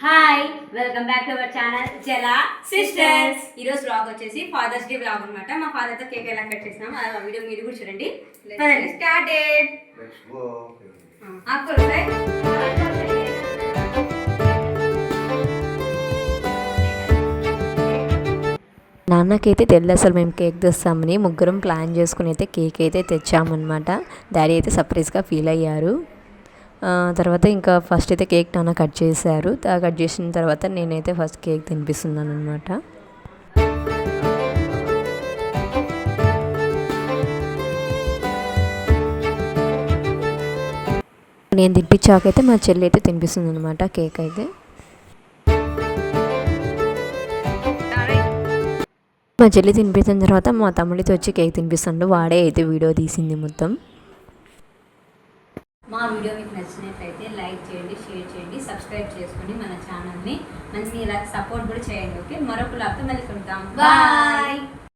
Hi welcome back to our channel Jala sisters. ఈరోజు vlog వచ్చేసి father's day vlog అనమాట. మా ఫాదర్తో కేక్ ఎలా కట్ చేసినాం ఆ వీడియో మీరు కూడా చూడండి. స్టార్టెడ్. నాన్నకైతే తెలియదు అసలు మేము కేక్ తెస్తామని. ముగ్గురం ప్లాన్ చేసుకుని అయితే కేక్ అయితే తెచ్చామన్నమాట. డాడీ అయితే సర్ప్రైజ్గా ఫీల్ అయ్యారు. తర్వాత ఇంకా ఫస్ట్ అయితే కేక్ నాన్న కట్ చేశారు. కట్ చేసిన తర్వాత నేనైతే ఫస్ట్ కేక్ తినిపిస్తున్నాను అనమాట. నేను తినిపించాకైతే మా చెల్లి అయితే తినిపిస్తుంది అనమాట కేక్ అయితే. మా చెల్లి తినిపించిన తర్వాత మా తమ్ముడితో వచ్చి కేక్ తినిపిస్తాడు. వాడే అయితే వీడియో తీసింది మొత్తం. మా వీడియో మీకు నచ్చినట్లయితే లైక్ చేయండి, షేర్ చేయండి, సబ్స్క్రైబ్ చేసుకోండి మన ఛానల్ని. మంచిగా ఇలా సపోర్ట్ కూడా చేయండి. ఓకే, మరొక లాగా మళ్ళీ కలుద్దాం. బాయ్.